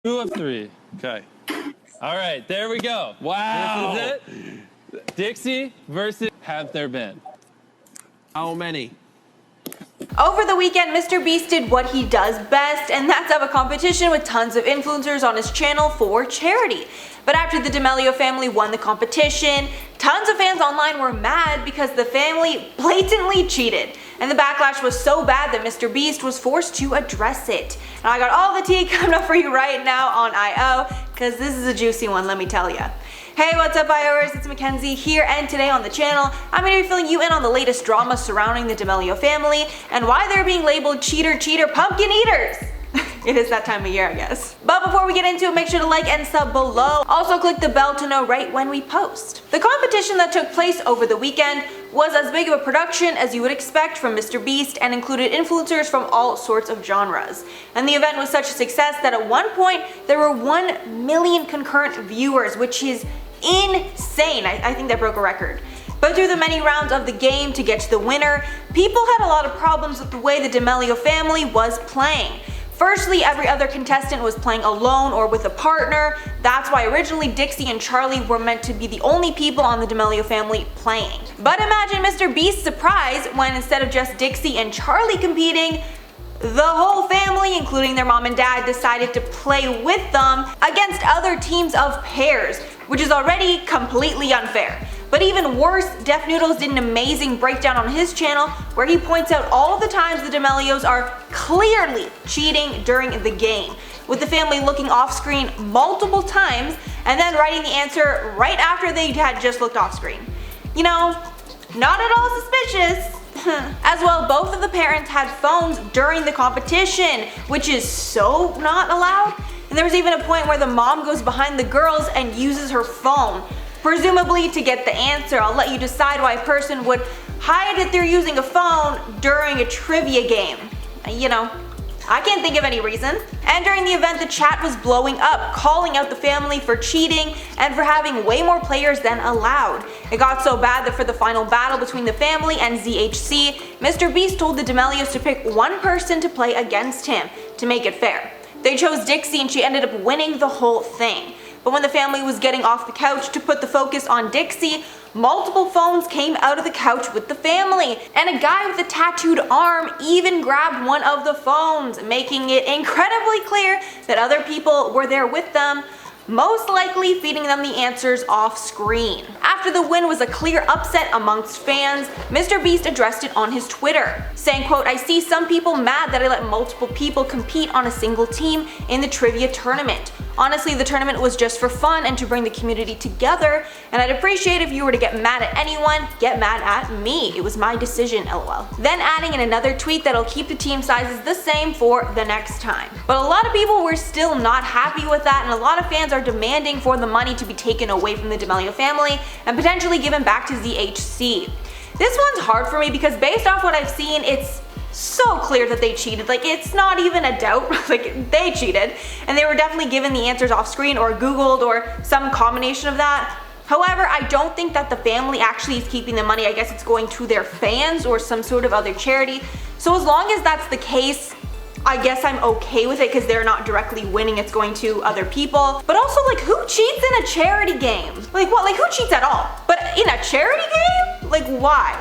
2 of 3. Okay. All right, there we go. Wow. This is it. Dixie versus Have There Been. How many? Over the weekend, MrBeast did what he does best, and that's have a competition with tons of influencers on his channel for charity. But after the Amelio family won the competition, tons of fans online were mad because the family blatantly cheated. And the backlash was so bad that MrBeast was forced to address it. And I got all the tea coming up for you right now on IO, because this is a juicy one, let me tell ya. Hey, what's up IOers, it's Mackenzie here, and today on the channel, I'm going to be filling you in on the latest drama surrounding the Amelio family and why they're being labeled cheater, pumpkin eaters. It is that time of year, I guess. But before we get into it, make sure to like and sub below. Also click the bell to know right when we post. The competition that took place over the weekend was as big of a production as you would expect from MrBeast and included influencers from all sorts of genres. And the event was such a success that at one point there were 1 million concurrent viewers, which is insane. I think that broke a record. But through the many rounds of the game to get to the winner, people had a lot of problems with the way the Amelio family was playing. Firstly, every other contestant was playing alone or with a partner. That's why originally Dixie and Charli were meant to be the only people on the Amelio family playing. But imagine MrBeast's surprise when instead of just Dixie and Charli competing, the whole family, including their mom and dad, decided to play with them against other teams of pairs, which is already completely unfair. But even worse, Def Noodles did an amazing breakdown on his channel where he points out all of the times the Amelios are clearly cheating during the game, with the family looking off screen multiple times and then writing the answer right after they had just looked off screen. You know, not at all suspicious. As well, both of the parents had phones during the competition, which is so not allowed. And there was even a point where the mom goes behind the girls and uses her phone, presumably to get the answer. I'll let you decide why a person would hide that they're using a phone during a trivia game. You know, I can't think of any reason. And during the event, the chat was blowing up, calling out the family for cheating and for having way more players than allowed. It got so bad that for the final battle between the family and ZHC, MrBeast told the Amelios to pick one person to play against him to make it fair. They chose Dixie and she ended up winning the whole thing. But when the family was getting off the couch to put the focus on Dixie, multiple phones came out of the couch with the family, and a guy with a tattooed arm even grabbed one of the phones, making it incredibly clear that other people were there with them, most likely feeding them the answers off screen. After the win was a clear upset amongst fans, MrBeast addressed it on his Twitter, saying, quote, "I see some people mad that I let multiple people compete on a single team in the trivia tournament. Honestly, the tournament was just for fun and to bring the community together, and I'd appreciate if you were to get mad at anyone, get mad at me. It was my decision, lol." Then adding in another tweet that'll keep the team sizes the same for the next time. But a lot of people were still not happy with that, and a lot of fans are demanding for the money to be taken away from the Amelio family and potentially given back to ZHC. This one's hard for me because based off what I've seen, it's so clear that they cheated. Like, it's not even a doubt. Like, they cheated, and they were definitely given the answers off screen or Googled or some combination of that. However, I don't think that the family actually is keeping the money. I guess it's going to their fans or some sort of other charity. So as long as that's the case, I guess I'm okay with it because they're not directly winning, it's going to other people. But also, like, who cheats in a charity game? Like, what? Like, who cheats at all? But in a charity game? Like, why?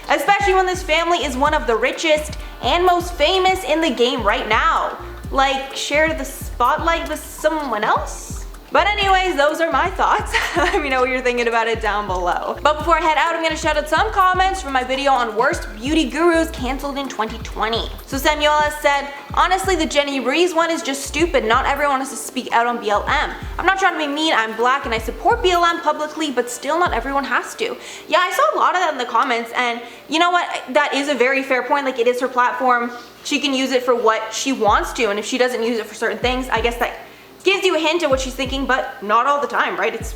Especially when this family is one of the richest and most famous in the game right now. Like, share the spotlight with someone else? But anyways, those are my thoughts. Let me know what you're thinking about it down below. But before I head out, I'm gonna shout out some comments from my video on worst beauty gurus canceled in 2020. So Samuela said, honestly, the Jenny Rees one is just stupid. Not everyone has to speak out on BLM. I'm not trying to be mean, I'm black and I support BLM publicly, but still not everyone has to. Yeah, I saw a lot of that in the comments, and you know what? That is a very fair point. Like, it is her platform. She can use it for what she wants to, and if she doesn't use it for certain things, I guess that gives you a hint of what she's thinking, but not all the time, right? It's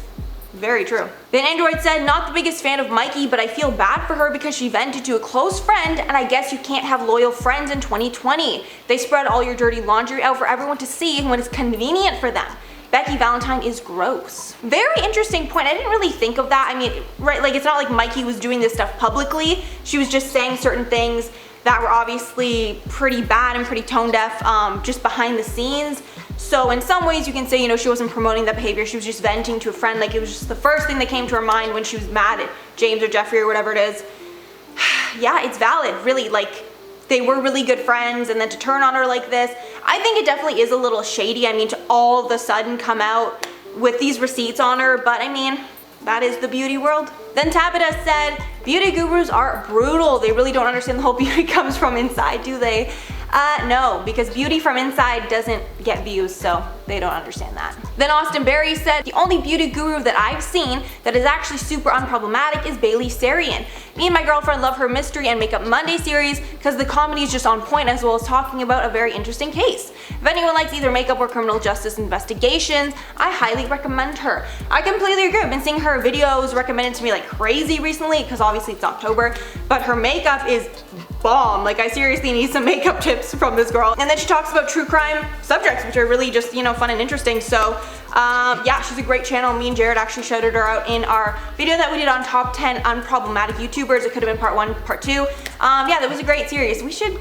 very true. Then Android said, not the biggest fan of Mikey, but I feel bad for her because she vented to a close friend, and I guess you can't have loyal friends in 2020. They spread all your dirty laundry out for everyone to see when it's convenient for them. Becky Valentine is gross. Very interesting point. I didn't really think of that. I mean, right, like, it's not like Mikey was doing this stuff publicly. She was just saying certain things that were obviously pretty bad and pretty tone deaf, just behind the scenes. So in some ways you can say, you know, she wasn't promoting that behavior, she was just venting to a friend, like it was just the first thing that came to her mind when she was mad at James or Jeffrey or whatever it is. Yeah, it's valid, really, like they were really good friends, and then to turn on her like this, I think it definitely is a little shady. I mean, to all of a sudden come out with these receipts on her, but I mean, that is the beauty world. Then Tabitha said, beauty gurus are brutal. They really don't understand the whole beauty comes from inside, do they? No, because beauty from inside doesn't get views, so they don't understand that. Then Austin Berry said, the only beauty guru that I've seen that is actually super unproblematic is Bailey Sarian. Me and my girlfriend love her Mystery and Makeup Monday series because the comedy is just on point, as well as talking about a very interesting case. If anyone likes either makeup or criminal justice investigations, I highly recommend her. I completely agree. I've been seeing her videos recommended to me like crazy recently because obviously it's October, but her makeup is bomb. Like I seriously need some makeup tips from this girl. And then she talks about true crime subjects, which are really just, you know, fun and interesting. So yeah, she's a great channel. Me and Jared actually shouted her out in our video that we did on top 10 unproblematic YouTubers. It could have been part 1, part 2. Yeah, that was a great series. We should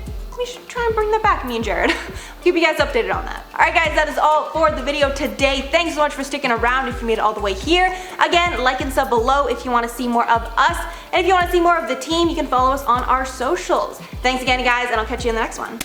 try and bring that back, me and Jared. Keep you guys updated on that. Alright guys, that is all for the video today. Thanks so much for sticking around if you made it all the way here. Again, like and sub below if you want to see more of us. And if you want to see more of the team, you can follow us on our socials. Thanks again guys, and I'll catch you in the next one.